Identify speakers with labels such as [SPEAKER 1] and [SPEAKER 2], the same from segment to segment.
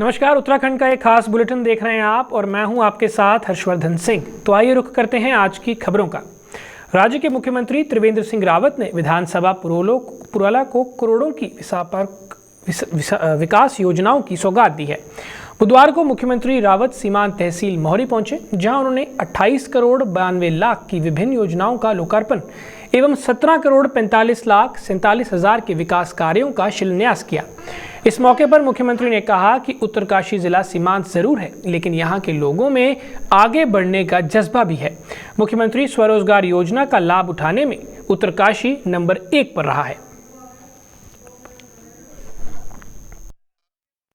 [SPEAKER 1] नमस्कार, उत्तराखंड का एक खास बुलेटिन देख रहे हैं आप और मैं हूं आपके साथ हर्षवर्धन सिंह। तो आइए रुख करते हैं आज की खबरों का। राज्य के मुख्यमंत्री त्रिवेंद्र सिंह रावत ने विधानसभा पुरोला को करोड़ों की विकास योजनाओं की सौगात दी है। बुधवार को मुख्यमंत्री रावत सीमांत तहसील मोहरी पहुंचे, जहां उन्होंने 28 करोड़ 92 लाख की विभिन्न योजनाओं का लोकार्पण एवं 17 करोड़ 45 लाख 47 हजार के विकास कार्यों का शिलान्यास किया। इस मौके पर मुख्यमंत्री ने कहा कि उत्तरकाशी जिला सीमांत जरूर है, लेकिन यहाँ के लोगों में आगे बढ़ने का जज्बा भी है। मुख्यमंत्री स्वरोजगार योजना का लाभ उठाने में उत्तरकाशी नंबर 1 पर रहा है।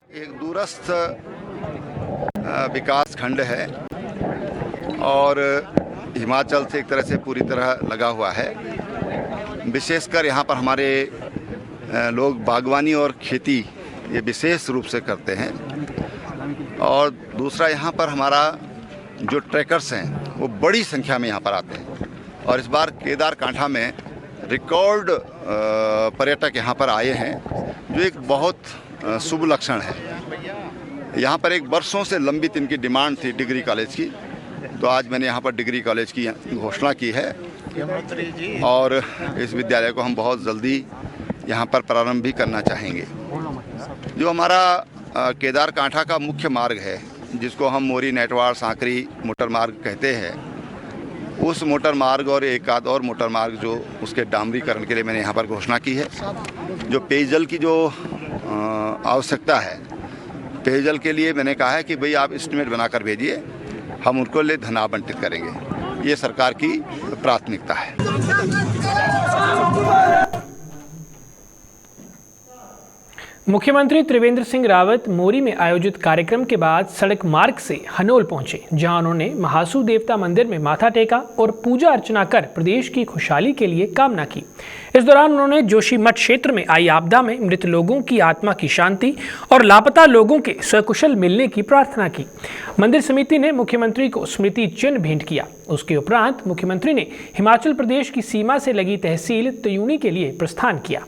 [SPEAKER 2] एक दूरस्थ विकास खंड है और हिमाचल से एक तरह से पूरी तरह लगा हुआ है। विशेषकर यहाँ पर हमारे लोग बागवानी और खेती ये विशेष रूप से करते हैं। और दूसरा, यहाँ पर हमारा जो ट्रैकर्स हैं वो बड़ी संख्या में यहाँ पर आते हैं और इस बार केदारकांठा में रिकॉर्ड पर्यटक यहाँ पर आए हैं, जो एक बहुत शुभ लक्षण है। यहाँ पर एक वर्षों से लंबित इनकी डिमांड थी डिग्री कॉलेज की, तो आज मैंने यहाँ पर डिग्री कॉलेज की घोषणा की है और इस विद्यालय को हम बहुत जल्दी यहाँ पर प्रारंभ भी करना चाहेंगे। जो हमारा केदारकांठा का मुख्य मार्ग है, जिसको हम मोरी नेटवाड़ सांकरी मोटर मार्ग कहते हैं, उस मोटर मार्ग और एक आध और मोटर मार्ग जो उसके डामरीकरण के लिए मैंने यहाँ पर घोषणा की है। जो पेयजल की जो आवश्यकता है, पेयजल के लिए मैंने कहा है कि भाई आप एस्टीमेट बनाकर भेजिए, हम उनको लिए धन आवंटित करेंगे। ये सरकार की प्राथमिकता है।
[SPEAKER 1] मुख्यमंत्री त्रिवेंद्र सिंह रावत मोरी में आयोजित कार्यक्रम के बाद सड़क मार्ग से हनोल पहुंचे, जहां उन्होंने महासू देवता मंदिर में माथा टेका और पूजा अर्चना कर प्रदेश की खुशहाली के लिए कामना की। इस दौरान उन्होंने जोशीमठ क्षेत्र में आई आपदा में मृत लोगों की आत्मा की शांति और लापता लोगों के सकुशल मिलने की प्रार्थना की। मंदिर समिति ने मुख्यमंत्री को स्मृति चिन्ह भेंट किया। उसके उपरांत मुख्यमंत्री ने हिमाचल प्रदेश की सीमा से लगी तहसील त्यूनी के लिए प्रस्थान किया।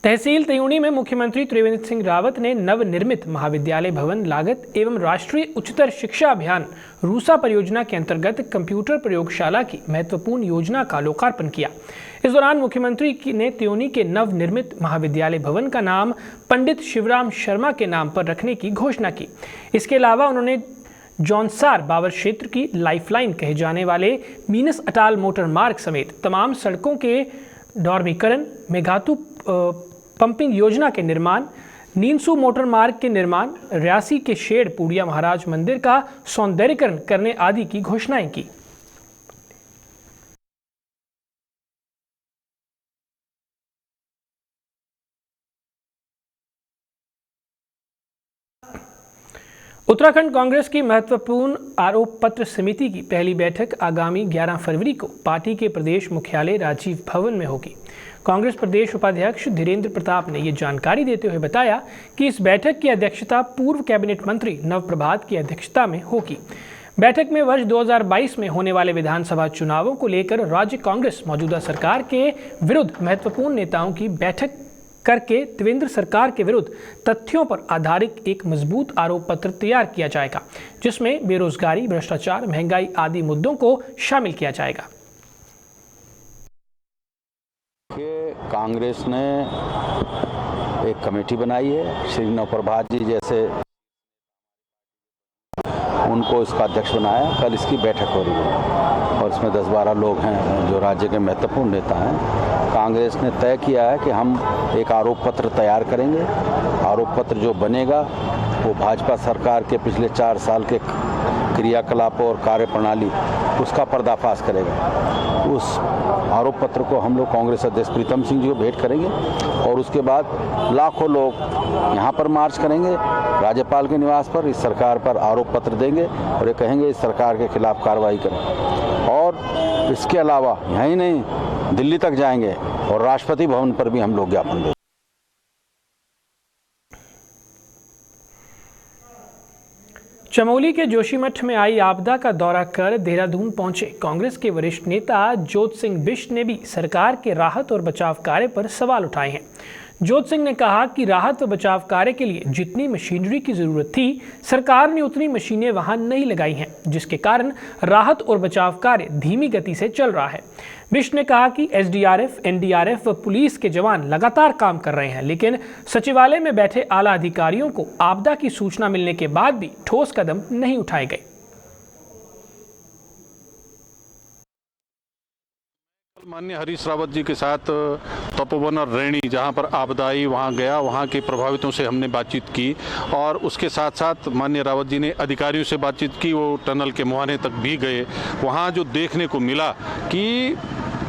[SPEAKER 1] तहसील त्यूनी में मुख्यमंत्री त्रिवेंद्र सिंह रावत ने नवनिर्मित महाविद्यालय भवन लागत एवं राष्ट्रीय उच्चतर शिक्षा अभियान रूसा परियोजना के अंतर्गत कंप्यूटर प्रयोगशाला की महत्वपूर्ण योजना का लोकार्पण किया। इस दौरान मुख्यमंत्री ने त्यूनी के नवनिर्मित महाविद्यालय भवन का नाम पंडित शिवराम शर्मा के नाम पर रखने की घोषणा की। इसके अलावा उन्होंने जौनसार बाबर क्षेत्र की लाइफलाइन कहे जाने वाले मीनस अटाल मोटर मार्ग समेत तमाम सड़कों के डॉर्मीकरण, मेघातु पंपिंग योजना के निर्माण, नीनसू मोटर मार्ग के निर्माण, रियासी के शेड पूड़िया महाराज मंदिर का सौंदर्यीकरण करने आदि की घोषणाएं की। उत्तराखंड कांग्रेस की महत्वपूर्ण आरोप पत्र समिति की पहली बैठक आगामी 11 फरवरी को पार्टी के प्रदेश मुख्यालय राजीव भवन में होगी। कांग्रेस प्रदेश उपाध्यक्ष धीरेन्द्र प्रताप ने ये जानकारी देते हुए बताया कि इस बैठक की अध्यक्षता पूर्व कैबिनेट मंत्री नवप्रभात की अध्यक्षता में होगी। बैठक में वर्ष 2022 में होने वाले विधानसभा चुनावों को लेकर राज्य कांग्रेस मौजूदा सरकार के विरुद्ध महत्वपूर्ण नेताओं की बैठक करके त्रिवेंद्र सरकार के विरुद्ध तथ्यों पर आधारित एक मजबूत आरोप पत्र तैयार किया जाएगा, जिसमें बेरोजगारी, भ्रष्टाचार, महंगाई आदि मुद्दों को शामिल किया जाएगा।
[SPEAKER 3] कांग्रेस ने एक कमेटी बनाई है, श्री नवप्रभात जी जैसे उनको इसका अध्यक्ष बनाया। कल इसकी बैठक हो रही है और इसमें 10-12 लोग हैं जो राज्य के महत्वपूर्ण नेता हैं। कांग्रेस ने तय किया है कि हम एक आरोप पत्र तैयार करेंगे। आरोप पत्र जो बनेगा वो भाजपा सरकार के पिछले 4 साल के क्रियाकलापों और कार्यप्रणाली उसका पर्दाफाश करेगा। उस आरोप पत्र को हम लोग कांग्रेस अध्यक्ष प्रीतम सिंह जी को भेंट करेंगे और उसके बाद लाखों लोग यहाँ पर मार्च करेंगे राज्यपाल के निवास पर, इस सरकार पर आरोप पत्र देंगे और ये कहेंगे इस सरकार के खिलाफ कार्रवाई करें। और इसके अलावा यहीं नहीं, दिल्ली तक जाएंगे और राष्ट्रपति भवन पर भी हम लोग ज्ञापन देंगे।
[SPEAKER 1] चमोली के जोशीमठ में आई आपदा का दौरा कर देहरादून पहुंचे कांग्रेस के वरिष्ठ नेता जोत सिंह बिष्ट ने भी सरकार के राहत और बचाव कार्य पर सवाल उठाए हैं। जोत सिंह ने कहा कि राहत व बचाव कार्य के लिए जितनी मशीनरी की जरूरत थी, सरकार ने उतनी मशीनें वहां नहीं लगाई हैं, जिसके कारण राहत और बचाव कार्य धीमी गति से चल रहा है। बिष्ट ने कहा कि एसडीआरएफ, एनडीआरएफ व पुलिस के जवान लगातार काम कर रहे हैं, लेकिन सचिवालय में बैठे आला अधिकारियों को आपदा की सूचना मिलने के बाद भी ठोस कदम नहीं उठाए गए।
[SPEAKER 4] माननीय हरीश रावत जी के साथ तपोवन और रैणी जहां पर आपदा आई वहां गया, वहां के प्रभावितों से हमने बातचीत की और उसके साथ साथ माननीय रावत जी ने अधिकारियों से बातचीत की। वो टनल के मुहाने तक भी गए। वहां जो देखने को मिला कि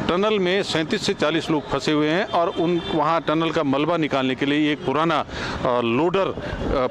[SPEAKER 4] टनल में 37 से 40 लोग फंसे हुए हैं और वहाँ टनल का मलबा निकालने के लिए एक पुराना लोडर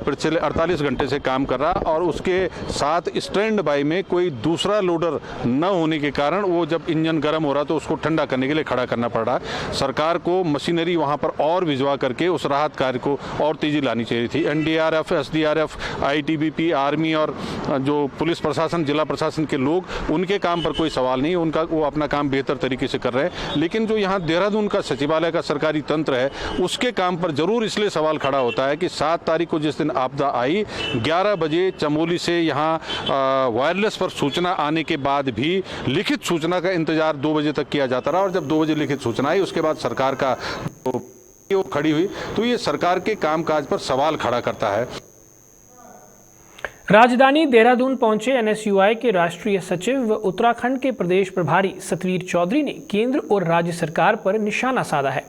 [SPEAKER 4] पिछले 48 घंटे से काम कर रहा और उसके साथ स्टैंड बाई में कोई दूसरा लोडर न होने के कारण वो जब इंजन गर्म हो रहा तो उसको ठंडा करने के लिए खड़ा करना पड़ रहा है। सरकार को मशीनरी वहाँ पर और भिजवा करके उस राहत कार्य को और तेज़ी लानी चाहिए थी। एनडीआरएफ, एसडीआरएफ, आईटीबीपी, आर्मी और जो पुलिस प्रशासन, जिला प्रशासन के लोग, उनके काम पर कोई सवाल नहीं, उनका वो अपना काम बेहतर तरीके से कर रहे हैं। लेकिन जो यहाँ देहरादून का सचिवालय का सरकारी तंत्र है, उसके काम पर जरूर इसलिए सवाल खड़ा होता है कि 7 तारीख को जिस दिन आपदा आई, 11 बजे चमोली से यहाँ वायरलेस पर सूचना आने के बाद भी लिखित सूचना का इंतजार 2 बजे तक किया जाता रहा और जब 2 बजे लिखित सूचना आई उसके बाद सरकार का वो खड़ी हुई, तो ये सरकार के कामकाज पर सवाल खड़ा करता है।
[SPEAKER 1] राजधानी देहरादून पहुंचे एनएसयूआई के राष्ट्रीय सचिव व उत्तराखंड के प्रदेश प्रभारी सतवीर चौधरी ने केंद्र और राज्य सरकार पर निशाना साधा है।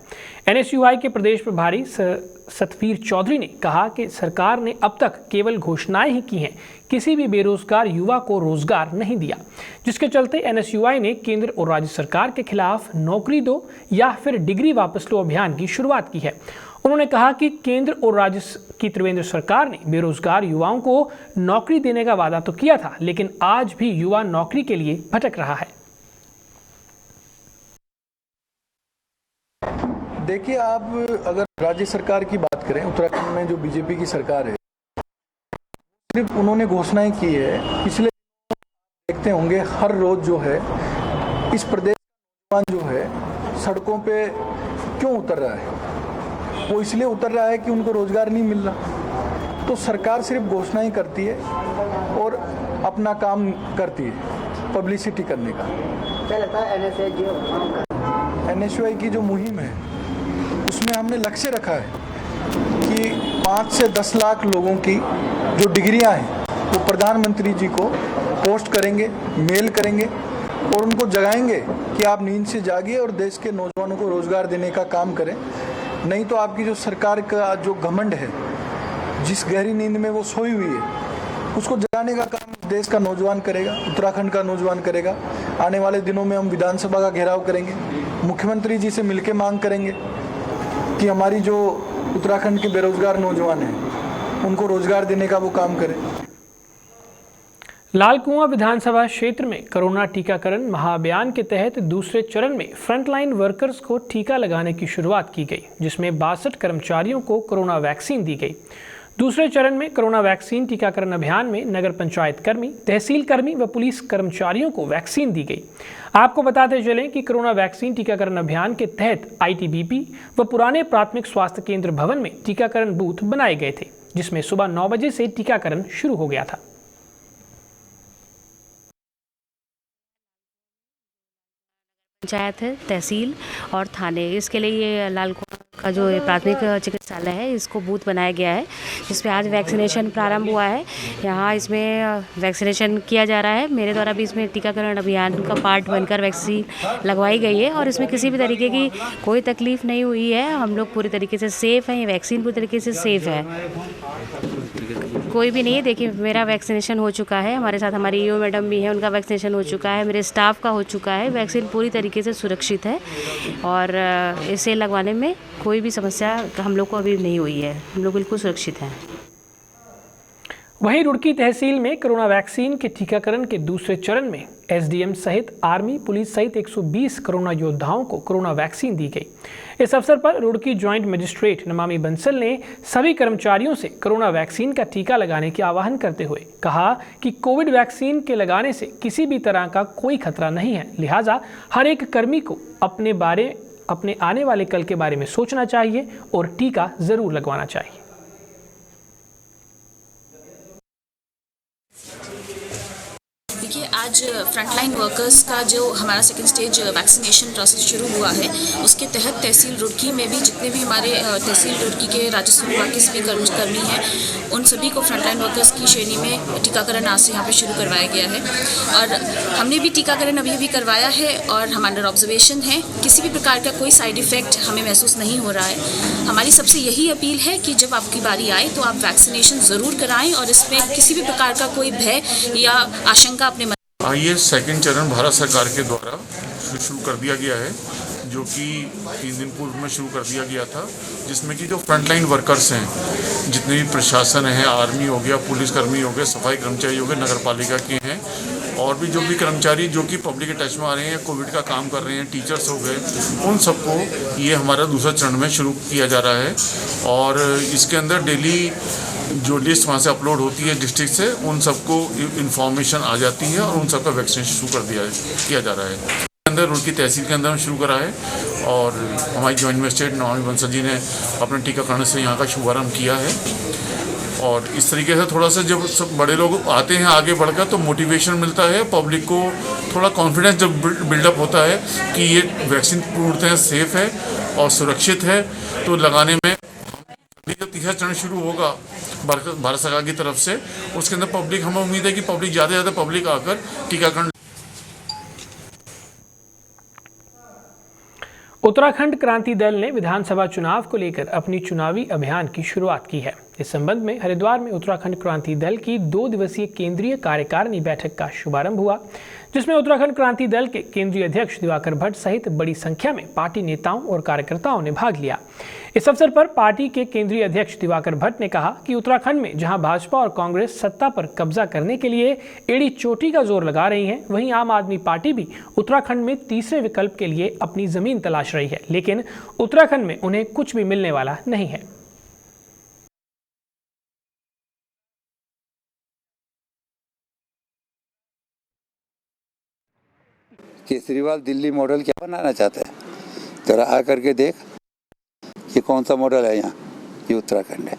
[SPEAKER 1] एनएसयूआई के प्रदेश प्रभारी सतवीर चौधरी ने कहा कि सरकार ने अब तक केवल घोषणाएं ही की हैं, किसी भी बेरोजगार युवा को रोजगार नहीं दिया, जिसके चलते एनएसयूआई ने केंद्र और राज्य सरकार के खिलाफ नौकरी दो या फिर डिग्री वापस लो अभियान की शुरुआत की है। उन्होंने कहा कि केंद्र और राज्य की त्रिवेंद्र सरकार ने बेरोजगार युवाओं को नौकरी देने का वादा तो किया था, लेकिन आज भी युवा नौकरी के लिए भटक रहा है।
[SPEAKER 5] देखिए, आप अगर राज्य सरकार की बात करें, उत्तराखंड में जो बीजेपी की सरकार है, सिर्फ उन्होंने घोषणाएं की है। पिछले देखते होंगे हर रोज जो है इस प्रदेश का नौजवान जो है सड़कों पे क्यों उतर रहा है? वो इसलिए उतर रहा है कि उनको रोजगार नहीं मिल रहा। तो सरकार सिर्फ घोषणाएं करती है और अपना काम करती है पब्लिसिटी करने का। एनएसयूआई की जो मुहिम है उसमें हमने लक्ष्य रखा है कि 5 से 10 लाख लोगों की जो डिग्रियां हैं वो प्रधानमंत्री जी को पोस्ट करेंगे, मेल करेंगे और उनको जगाएंगे कि आप नींद से जागिए और देश के नौजवानों को रोजगार देने का काम करें। नहीं तो आपकी जो सरकार का जो घमंड है, जिस गहरी नींद में वो सोई हुई है, उसको जगाने का काम देश का नौजवान करेगा, उत्तराखंड का नौजवान करेगा। आने वाले दिनों में हम विधानसभा का घेराव करेंगे, मुख्यमंत्री जी से मिलकर मांग करेंगे कि हमारी जो उत्तराखंड के बेरोजगार नौजवान हैं उनको रोजगार देने का वो काम करें।
[SPEAKER 1] लालकुआं विधानसभा क्षेत्र में कोरोना टीकाकरण महाअभियान के तहत दूसरे चरण में फ्रंटलाइन वर्कर्स को टीका लगाने की शुरुआत की गई, जिसमें 62 कर्मचारियों को कोरोना वैक्सीन दी गई। दूसरे चरण में कोरोना वैक्सीन टीकाकरण अभियान में नगर पंचायत कर्मी, तहसील कर्मी व पुलिस कर्मचारियों को वैक्सीन दी गई। आपको बताते चलें कि कोरोना वैक्सीन टीकाकरण अभियान के तहत आईटीबीपी व पुराने प्राथमिक स्वास्थ्य केंद्र भवन में टीकाकरण बूथ बनाए गए थे, जिसमें सुबह 9 बजे से टीकाकरण शुरू हो गया था।
[SPEAKER 6] पंचायत है, तहसील और थाने, इसके लिए ये लालकुआं का जो प्राथमिक चिकित्सालय है इसको बूथ बनाया गया है, जिसमें आज वैक्सीनेशन प्रारंभ हुआ है। यहाँ इसमें वैक्सीनेशन किया जा रहा है। मेरे द्वारा भी इसमें टीकाकरण अभियान का पार्ट बनकर वैक्सीन लगवाई गई है और इसमें किसी भी तरीके की कोई तकलीफ नहीं हुई है। हम लोग पूरी तरीके से सेफ़ हैं, ये वैक्सीन पूरी तरीके से सेफ़ है, कोई भी नहीं है। देखिए, मेरा वैक्सीनेशन हो चुका है, हमारे साथ हमारी ईओ मैडम भी है, उनका वैक्सीनेशन हो चुका है, मेरे स्टाफ का हो चुका है। वैक्सीन पूरी तरीके से सुरक्षित है और इसे लगवाने में कोई भी समस्या हम लोग को अभी नहीं हुई है, हम लोग बिल्कुल सुरक्षित हैं।
[SPEAKER 1] वहीं रुड़की तहसील में कोरोना वैक्सीन के टीकाकरण के दूसरे चरण में एसडीएम सहित आर्मी, पुलिस सहित 120 कोरोना योद्धाओं को कोरोना वैक्सीन दी गई। इस अवसर पर रुड़की ज्वाइंट मजिस्ट्रेट नमामि बंसल ने सभी कर्मचारियों से कोरोना वैक्सीन का टीका लगाने के आह्वान करते हुए कहा कि कोविड वैक्सीन के लगाने से किसी भी तरह का कोई खतरा नहीं है, लिहाजा हर एक कर्मी को अपने आने वाले कल के बारे में सोचना चाहिए और टीका जरूर लगवाना चाहिए।
[SPEAKER 7] देखिए, आज फ्रंटलाइन वर्कर्स का जो हमारा सेकेंड स्टेज वैक्सीनेशन प्रोसेस शुरू हुआ है, उसके तहत तहसील रुड़की में भी जितने भी हमारे तहसील रुड़की के राजस्व विभाग के सभी कर्मी हैं, उन सभी को फ्रंटलाइन वर्कर्स की श्रेणी में टीकाकरण आज से यहाँ पे शुरू करवाया गया है। और हमने भी टीकाकरण अभी करवाया है और हम अंडर ऑब्जर्वेशन है। किसी भी प्रकार का कोई साइड इफेक्ट हमें महसूस नहीं हो रहा है। हमारी सबसे यही अपील है कि जब आपकी बारी आए तो आप वैक्सीनेशन ज़रूर कराएं और इसमें किसी भी प्रकार का कोई भय या आशंका अपने
[SPEAKER 8] ये सेकंड चरण भारत सरकार के द्वारा शुरू कर दिया गया है, जो कि 3 दिन पूर्व में शुरू कर दिया गया था, जिसमें कि जो फ्रंटलाइन वर्कर्स हैं, जितने भी प्रशासन है, आर्मी हो गया, पुलिसकर्मी हो गए, सफाई कर्मचारी हो गए, नगर पालिका के हैं और भी जो भी कर्मचारी जो कि पब्लिक के टच में आ रहे हैं, कोविड का काम कर रहे हैं, टीचर्स हो गए, उन सबको ये हमारा दूसरा चरण में शुरू किया जा रहा है। और इसके अंदर डेली जो लिस्ट वहाँ से अपलोड होती है डिस्ट्रिक्ट से, उन सबको इन्फॉर्मेशन आ जाती है और उन सबका वैक्सीनेशन शुरू किया जा रहा है। अंदर रुड़की तहसील के अंदर शुरू करा है और हमारी ज्वाइंट मजिस्ट्रेट नमामि बंसल जी ने अपने टीकाकरण से यहाँ का शुभारम्भ किया है। और इस तरीके से थोड़ा सा जब सब बड़े लोग आते हैं आगे बढ़कर तो मोटिवेशन मिलता है, पब्लिक को थोड़ा कॉन्फिडेंस जब बिल्डअप होता है कि ये वैक्सीन पूर्णतः सेफ है और सुरक्षित है, तो लगाने में जो तीसरा चरण शुरू होगा भारत सरकार की तरफ से, उसके अंदर पब्लिक, हमें उम्मीद है कि पब्लिक ज़्यादा से ज़्यादा पब्लिक आकर टीकाकरण।
[SPEAKER 1] उत्तराखंड क्रांति दल ने विधानसभा चुनाव को लेकर अपनी चुनावी अभियान की शुरुआत की है। इस संबंध में हरिद्वार में उत्तराखंड क्रांति दल की 2 दिवसीय केंद्रीय कार्यकारिणी बैठक का शुभारंभ हुआ, जिसमें उत्तराखंड क्रांति दल के केंद्रीय अध्यक्ष दिवाकर भट्ट सहित बड़ी संख्या में पार्टी नेताओं और कार्यकर्ताओं ने भाग लिया। इस अवसर पर पार्टी के केंद्रीय अध्यक्ष दिवाकर भट्ट ने कहा कि उत्तराखंड में जहां भाजपा और कांग्रेस सत्ता पर कब्जा करने के लिए एड़ी चोटी का जोर लगा रही हैं, वहीं आम आदमी पार्टी भी उत्तराखंड में तीसरे विकल्प के लिए अपनी जमीन तलाश रही है, लेकिन उत्तराखंड में उन्हें कुछ भी मिलने वाला नहीं है।
[SPEAKER 9] केजरीवाल दिल्ली मॉडल क्या बनाना चाहता है, जरा आ करके देख ये कौन सा मॉडल है। यहाँ ये उत्तराखंड है,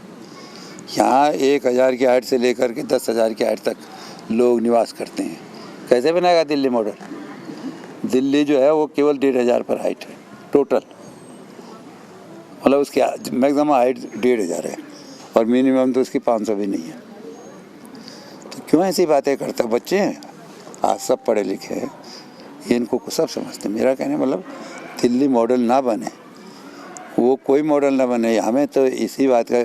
[SPEAKER 9] यहाँ 1000 की हाइट से लेकर के 10,000 की हाइट तक लोग निवास करते हैं। कैसे बनाएगा दिल्ली मॉडल? दिल्ली जो है वो केवल 1,500 पर हाइट है टोटल, मतलब उसकी मैक्सिमम हाइट 1,500 है और मिनिमम तो उसकी 500 भी नहीं है। तो क्यों ऐसी बातें करता? बच्चे हैं आज, सब पढ़े लिखे हैं, इनको सब समझते। मेरा कहने मतलब दिल्ली मॉडल ना बने, वो कोई मॉडल ना बने। हमें तो इसी बात का,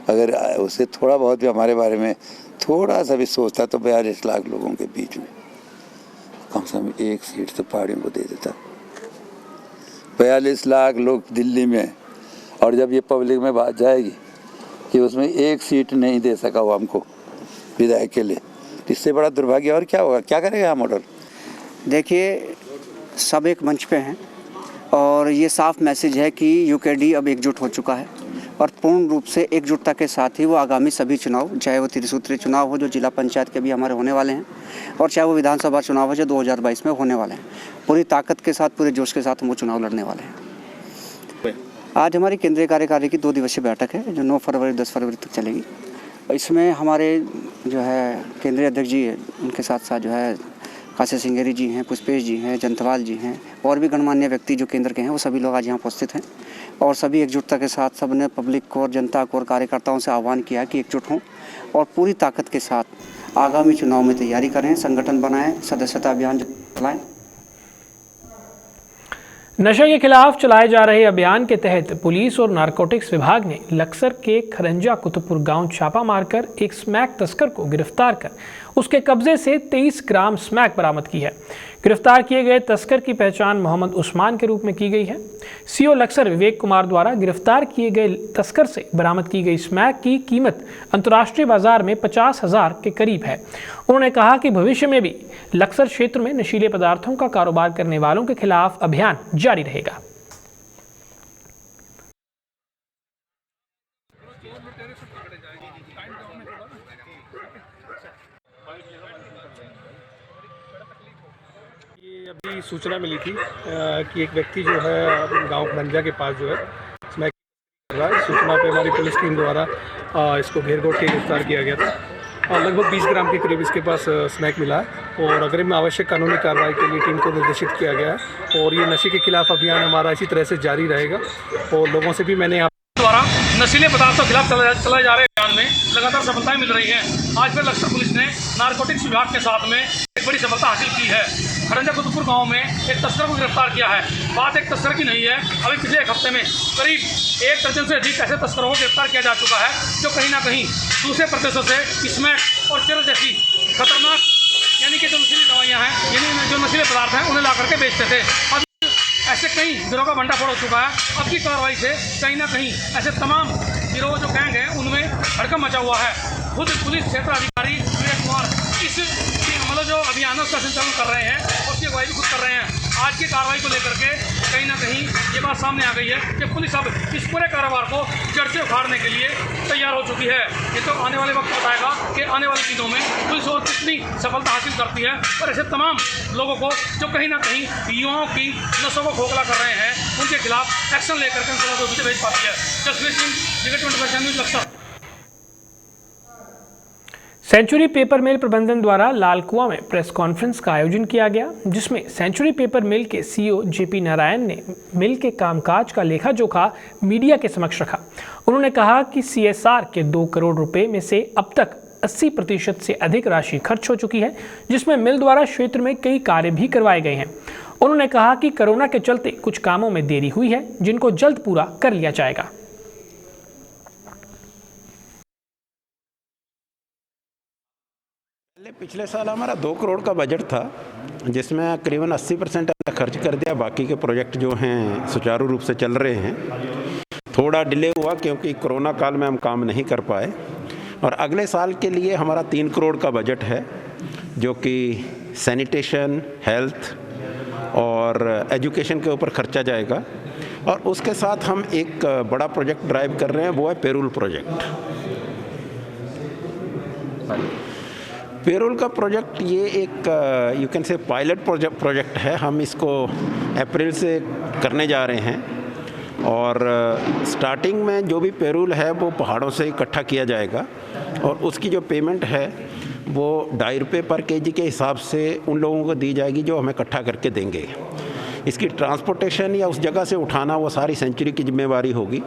[SPEAKER 9] अगर उसे थोड़ा बहुत भी हमारे बारे में थोड़ा सा भी सोचता तो 42 लाख लोगों के बीच में कम से कम 1 सीट तो पहाड़ियों को दे देता। 42 लाख लोग दिल्ली में, और जब ये पब्लिक में बात जाएगी कि उसमें 1 सीट नहीं दे सका वो हमको विधायक के लिए, इससे बड़ा दुर्भाग्य और क्या होगा? क्या करेगा मॉडल?
[SPEAKER 10] देखिए, सब एक मंच पे हैं और ये साफ मैसेज है कि यूकेडी अब एकजुट हो चुका है और पूर्ण रूप से एकजुटता के साथ ही वो आगामी सभी चुनाव, चाहे वो त्रिसूत्री चुनाव हो जो जिला पंचायत के भी हमारे होने वाले हैं, और चाहे वो विधानसभा चुनाव हो जो 2022 में होने वाले हैं, पूरी ताकत के साथ, पूरे जोश के साथ हम वो चुनाव लड़ने वाले हैं। आज हमारी केंद्रीय कार्यकारिणी की 2 दिवसीय बैठक है जो 9 फरवरी 10 फरवरी तक चलेगी। इसमें हमारे जो है केंद्रीय अध्यक्ष जी, उनके साथ साथ जो है काशी सिंगेरी जी हैं, पुष्पेश जी हैं, जंतवाल जी हैं और भी गणमान्य व्यक्ति जो केंद्र के हैं, वो सभी लोग आज यहाँ उपस्थित हैं और सभी एकजुटता के साथ सबने पब्लिक को और जनता को और कार्यकर्ताओं से आह्वान किया कि एकजुट हों और पूरी ताकत के साथ आगामी चुनाव में तैयारी करें, संगठन बनाएं, सदस्यता अभियान चलाएं।
[SPEAKER 1] नशे के खिलाफ चलाए जा रहे अभियान के तहत पुलिस और नारकोटिक्स विभाग ने लक्सर के खरंजा कुतुबपुर गांव छापा मारकर एक स्मैक तस्कर को गिरफ्तार कर उसके कब्जे से 23 ग्राम स्मैक बरामद की है। गिरफ्तार किए गए तस्कर की पहचान मोहम्मद उस्मान के रूप में की गई है। सीओ लक्सर विवेक कुमार द्वारा गिरफ्तार किए गए तस्कर से बरामद की गई स्मैक की कीमत अंतर्राष्ट्रीय बाजार में 50,000 के करीब है। उन्होंने कहा कि भविष्य में भी लक्सर क्षेत्र में नशीले पदार्थों का कारोबार करने वालों के खिलाफ अभियान जारी रहेगा।
[SPEAKER 11] ये अभी सूचना मिली थी कि एक व्यक्ति जो है गांव मंजा के पास जो है स्मैक कर रहा है। सूचना पे हमारी पुलिस टीम द्वारा इसको घेर घोट के गिरफ्तार किया गया था और लगभग 20 ग्राम के करीब इसके पास स्मैक मिला है और अग्रिम आवश्यक कानूनी कार्रवाई के लिए टीम को निर्देशित किया गया है और ये नशे के खिलाफ अभियान हमारा इसी तरह से जारी रहेगा। और लोगों से भी मैंने यहाँ
[SPEAKER 12] द्वारा नशीले पदार्थों के खिलाफ चलाए जा रहे अभियान में लगातार सफलताएं मिल रही हैं। आज फिर लक्सर पुलिस ने नारकोटिक्स विभाग के साथ में एक बड़ी सफलता हासिल की है। खरंजा कुतुबपुर गांव में एक तस्कर को गिरफ्तार किया है। बात एक तस्कर की नहीं है, अभी पिछले एक हफ्ते में करीब 1 दर्जन से अधिक ऐसे तस्करों को गिरफ्तार किया जा चुका है जो कहीं ना कहीं दूसरे प्रदेशों से स्मैक और चरस जैसी खतरनाक यानी कि जो नशीली दवाइयाँ हैं, यानी जो नशीले पदार्थ हैं, उन्हें ला करके बेचते थे। अब ऐसे कई गिरोह का भंडाफोड़ हो चुका है। अब की कार्रवाई से कहीं ना कहीं ऐसे तमाम गिरोह जो गैंग हैं उनमें हड़कंप मचा हुआ है। खुद पुलिस क्षेत्र अधिकारी विवेक कुमार इस मतलब जो अभियानों का संचालन कर रहे हैं उसकी अगुवाई भी खुद कर रहे हैं। आज की कार्रवाई को लेकर के कहीं ना कहीं ये बात सामने आ गई है कि पुलिस अब इस पूरे कारोबार को जड़ से उखाड़ने के लिए तैयार हो चुकी है। ये तो आने वाले वक्त बताएगा कि आने वाले दिनों में पुलिस और कितनी सफलता हासिल करती है और ऐसे तमाम लोगों को जो कहीं ना कहीं युवाओं की नसों को खोखला कर रहे हैं उनके खिलाफ एक्शन लेकर के उनको पीछे भेज पाती है। जसवीर सिंह, जगत 24 न्यूज़, लक्सर।
[SPEAKER 1] सेंचुरी पेपर मिल प्रबंधन द्वारा लालकुआं में प्रेस कॉन्फ्रेंस का आयोजन किया गया, जिसमें सेंचुरी पेपर मिल के सीईओ जेपी नारायण ने मिल के कामकाज का लेखा जोखा मीडिया के समक्ष रखा। उन्होंने कहा कि सीएसआर के 2 करोड़ रुपए में से अब तक 80% से अधिक राशि खर्च हो चुकी है, जिसमें मिल द्वारा क्षेत्र में कई कार्य भी करवाए गए हैं। उन्होंने कहा कि कोरोना के चलते कुछ कामों में देरी हुई है, जिनको जल्द पूरा कर लिया जाएगा।
[SPEAKER 13] पिछले साल हमारा 2 करोड़ का बजट था, जिसमें करीबन 80% खर्च कर दिया। बाकी के प्रोजेक्ट जो हैं सुचारू रूप से चल रहे हैं। थोड़ा डिले हुआ क्योंकि कोरोना काल में हम काम नहीं कर पाए। और अगले साल के लिए हमारा 3 करोड़ का बजट है, जो कि सैनिटेशन, हेल्थ और एजुकेशन के ऊपर खर्चा जाएगा। और उसके साथ हम एक बड़ा प्रोजेक्ट ड्राइव कर रहे हैं, वो है पेरोल प्रोजेक्ट। पेरोल का प्रोजेक्ट ये एक you can say pilot project है। हम इसको अप्रैल से करने जा रहे हैं और स्टार्टिंग में जो भी पेरोल है वो पहाड़ों से इकट्ठा किया जाएगा और उसकी जो पेमेंट है वो 2.5 रुपये पर केजी के हिसाब से उन लोगों को दी जाएगी जो हमें इकट्ठा करके देंगे। इसकी ट्रांसपोर्टेशन या उस जगह से उठाना वो सारी सेंचुरी की जिम्मेवारी होगी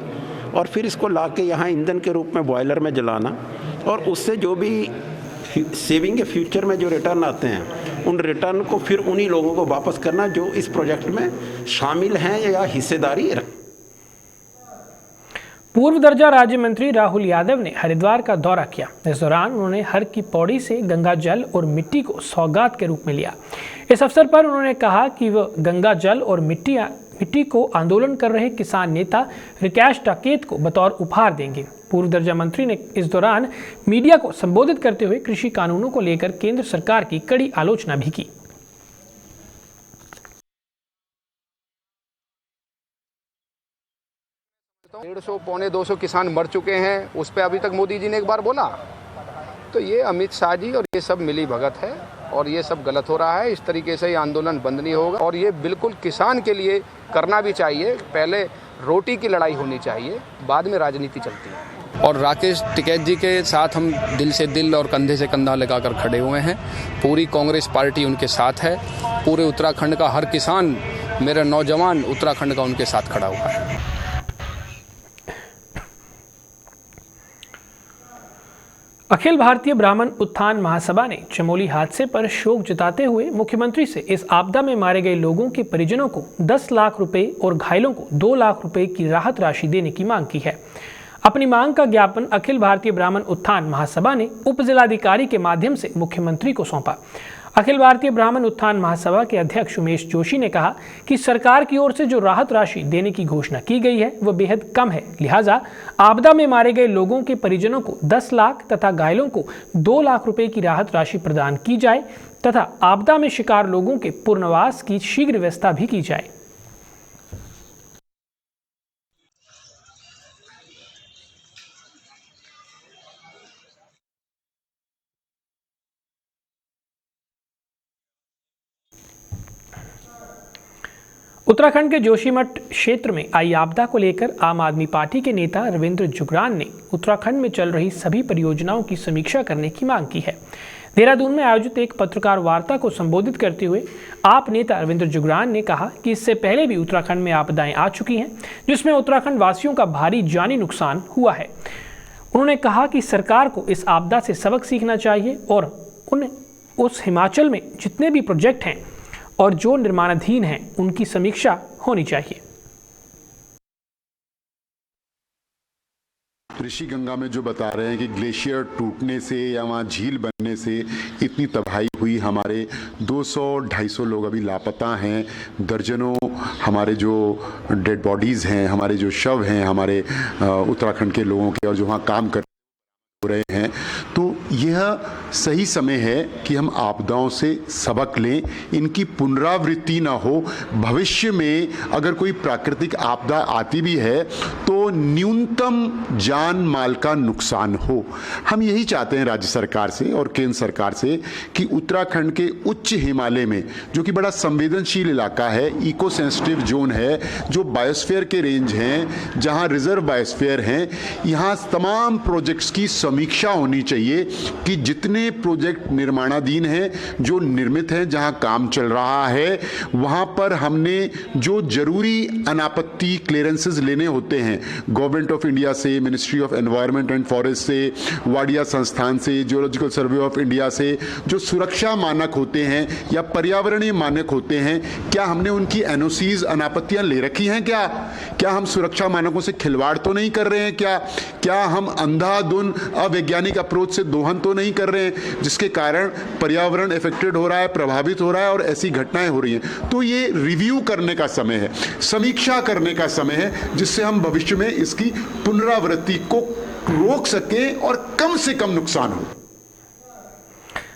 [SPEAKER 13] और फिर इसको ला के यहाँ ईंधन के रूप में बॉयलर में जलाना और उससे जो भी सेविंग के फ्यूचर में जो रिटर्न आते हैं उन रिटर्न को फिर उन्हीं लोगों को वापस करना जो इस प्रोजेक्ट में शामिल हैं या हिस्सेदारी रखें।
[SPEAKER 1] पूर्व दर्जा राज्य मंत्री राहुल यादव ने हरिद्वार का दौरा किया। इस दौरान उन्होंने हर की पौड़ी से गंगा जल और मिट्टी को सौगात के रूप में लिया। इस अवसर पर उन्होंने कहा कि वह गंगा जल और मिट्टी को आंदोलन कर रहे किसान नेता रिकेश टाकेत को बतौर उपहार देंगे। पूर्व दर्जा मंत्री ने इस दौरान मीडिया को संबोधित करते हुए कृषि कानूनों को लेकर केंद्र सरकार की कड़ी आलोचना भी की।
[SPEAKER 14] 150 पौने 200 किसान मर चुके हैं, उस पर अभी तक मोदी जी ने एक बार बोला। तो ये अमित शाह जी और ये सब मिली भगत है और ये सब गलत हो रहा है। इस तरीके से ये आंदोलन बंद नहीं होगा और ये बिल्कुल किसान के लिए करना भी चाहिए। पहले रोटी की लड़ाई होनी चाहिए, बाद में राजनीति चलती है।
[SPEAKER 15] और राकेश टिकैत जी के साथ हम दिल से दिल और कंधे से कंधा लगाकर खड़े हुए हैं। पूरी कांग्रेस पार्टी उनके साथ है। पूरे उत्तराखंड का हर किसान, मेरा नौजवान उत्तराखंड का उनके साथ खड़ा हुआ है।
[SPEAKER 1] अखिल भारतीय ब्राह्मण उत्थान महासभा ने चमोली हादसे पर शोक जताते हुए मुख्यमंत्री से इस आपदा में मारे गए लोगों के परिजनों को 10 लाख रुपए और घायलों को 2 लाख रुपए की राहत राशि देने की मांग की है। अपनी मांग का ज्ञापन अखिल भारतीय ब्राह्मण उत्थान महासभा ने उप जिलाधिकारी के माध्यम से मुख्यमंत्री को सौंपा। अखिल भारतीय ब्राह्मण उत्थान महासभा के अध्यक्ष उमेश जोशी ने कहा कि सरकार की ओर से जो राहत राशि देने की घोषणा की गई है वह बेहद कम है, लिहाजा आपदा में मारे गए लोगों के परिजनों को 10 लाख तथा घायलों को 2 लाख रुपए की राहत राशि प्रदान की जाए तथा आपदा में शिकार लोगों के पुनर्वास की शीघ्र व्यवस्था भी की जाए। उत्तराखंड के जोशीमठ क्षेत्र में आई आपदा को लेकर आम आदमी पार्टी के नेता रविंद्र जुगरान ने उत्तराखंड में चल रही सभी परियोजनाओं की समीक्षा करने की मांग की है। देहरादून में आयोजित एक पत्रकार वार्ता को संबोधित करते हुए आप नेता रविंद्र जुगरान ने कहा कि इससे पहले भी उत्तराखंड में आपदाएं आ चुकी हैं, जिसमें उत्तराखंड वासियों का भारी जानी नुकसान हुआ है। उन्होंने कहा कि सरकार को इस आपदा से सबक सीखना चाहिए और उस हिमाचल में जितने भी प्रोजेक्ट हैं और जो निर्माणाधीन हैं उनकी समीक्षा होनी चाहिए।
[SPEAKER 16] ऋषि गंगा में जो बता रहे हैं कि ग्लेशियर टूटने से या वहाँ झील बनने से इतनी तबाही हुई, हमारे 200-250 लोग अभी लापता हैं, दर्जनों हमारे जो डेड बॉडीज़ हैं, हमारे जो शव हैं हमारे उत्तराखंड के लोगों के और जो वहाँ काम कर हो रहे हैं, तो यह सही समय है कि हम आपदाओं से सबक लें, इनकी पुनरावृत्ति ना हो। भविष्य में अगर कोई प्राकृतिक आपदा आती भी है तो न्यूनतम जान माल का नुकसान हो। हम यही चाहते हैं राज्य सरकार से और केंद्र सरकार से कि उत्तराखंड के उच्च हिमालय में, जो कि बड़ा संवेदनशील इलाका है, इको सेंसिटिव जोन है, जो बायोस्फीयर के रेंज हैं, जहां रिजर्व बायोस्फीयर हैं, यहाँ तमाम प्रोजेक्ट्स की समीक्षा होनी चाहिए कि जितने प्रोजेक्ट निर्माणाधीन हैं, जो निर्मित हैं, जहां काम चल रहा है, वहां पर हमने जो जरूरी अनापत्ति क्लियरेंसेस लेने होते हैं गवर्नमेंट ऑफ इंडिया से, ministry of environment and forest से, वाडिया संस्थान से, जियोलॉजिकल सर्वे ऑफ इंडिया से, जो सुरक्षा मानक होते हैं या पर्यावरणीय मानक होते हैं, क्या हमने उनकी एनओसीज अनापत्तियां ले रखी हैं? क्या हम सुरक्षा मानकों से खिलवाड़ तो नहीं कर रहे हैं? क्या हम अंधाधुन अवैज्ञानिक अप्रोच से दोहन तो नहीं कर रहे हैं, जिसके कारण पर्यावरण इफेक्टेड हो रहा है, प्रभावित हो रहा है और ऐसी घटनाएं हो रही हैं? तो ये रिव्यू करने का समय है, समीक्षा करने का समय है, जिससे हम भविष्य में इसकी पुनरावृत्ति को रोक सकें और कम से कम नुकसान हो।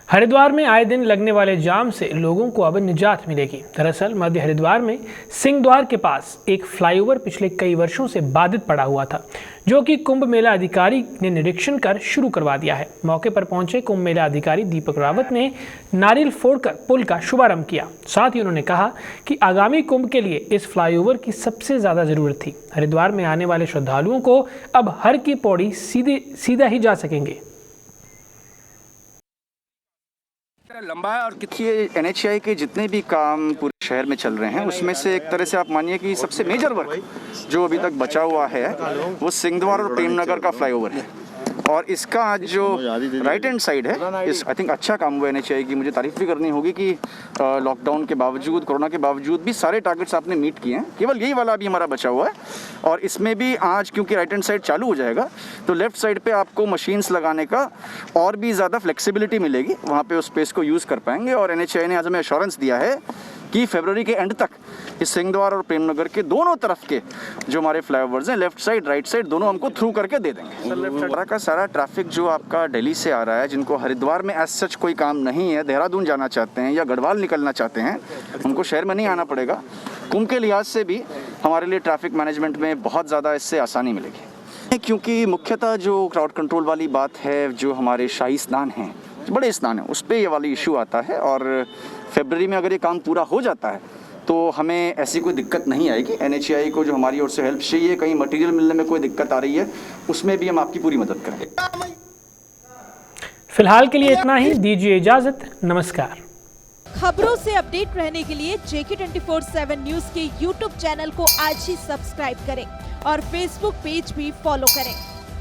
[SPEAKER 1] हरिद्वार में आए दिन लगने वाले जाम से लोगों को अब निजात मिलेगी। दरअसल मध्य हरिद्वार में सिंहद्वार के पास एक फ्लाईओवर पिछले कई वर्षों से बाधित पड़ा हुआ था, जो कि कुंभ मेला अधिकारी ने निरीक्षण कर शुरू करवा दिया है। मौके पर पहुंचे कुंभ मेला अधिकारी दीपक रावत ने नारियल फोड़कर पुल का शुभारंभ किया। साथ ही उन्होंने कहा कि आगामी कुंभ के लिए इस फ्लाईओवर की सबसे ज़्यादा ज़रूरत थी। हरिद्वार में आने वाले श्रद्धालुओं को अब हर की पौड़ी सीधा ही जा सकेंगे।
[SPEAKER 10] लंबा है और कितनी NHAI के जितने भी काम पूरे शहर में चल रहे हैं, उसमें से एक तरह से आप मानिए कि सबसे मेजर वर्क जो अभी तक बचा हुआ है वो सिंहद्वार और प्रेमनगर का फ्लाईओवर है। और इसका आज जो राइट हैंड साइड है, इस आई थिंक अच्छा काम हुआ NHAI की। मुझे तारीफ भी करनी होगी कि लॉकडाउन के बावजूद, कोरोना के बावजूद भी सारे टारगेट्स आपने मीट किए हैं। केवल यही वाला अभी हमारा बचा हुआ है और इसमें भी आज क्योंकि राइट हैंड साइड चालू हो जाएगा तो लेफ्ट साइड पे आपको मशीन्स लगाने का और भी ज़्यादा फ्लेक्सिबिलिटी मिलेगी, वहाँ पे उस स्पेस को यूज़ कर पाएंगे। और NHAI ने आज हमें एश्योरेंस दिया है कि फरवरी के एंड तक इस सिंहद्वार और प्रेमनगर के दोनों तरफ के जो हमारे फ्लाईओवर्स हैं, लेफ्ट साइड राइट साइड दोनों हमको थ्रू करके दे देंगे। सारा का सारा ट्रैफिक जो आपका दिल्ली से आ रहा है, जिनको हरिद्वार में एज सच कोई काम नहीं है, देहरादून जाना चाहते हैं या गढ़वाल निकलना चाहते हैं, उनको शहर में नहीं आना पड़ेगा। कुंभ के लिहाज से भी हमारे लिए ट्रैफिक मैनेजमेंट में बहुत ज़्यादा इससे आसानी मिलेगी, क्योंकि मुख्यतः जो क्राउड कंट्रोल वाली बात है, जो हमारे शाही स्नान हैं, बड़े स्नान है, उस पर ये वाली इशू आता है। और फरवरी में अगर ये काम पूरा हो जाता है तो हमें ऐसी कोई दिक्कत नहीं आएगी। NHAI को जो हमारी ओर से हेल्प चाहिए, कहीं मटेरियल मिलने में कोई दिक्कत आ रही है, उसमें भी हम आपकी पूरी मदद करेंगे।
[SPEAKER 1] फिलहाल के लिए इतना ही, दीजिए इजाजत, नमस्कार।
[SPEAKER 17] खबरों से अपडेट रहने के लिए JK24/7 न्यूज के YouTube चैनल को आज ही सब्सक्राइब करें और Facebook पेज भी फॉलो करें।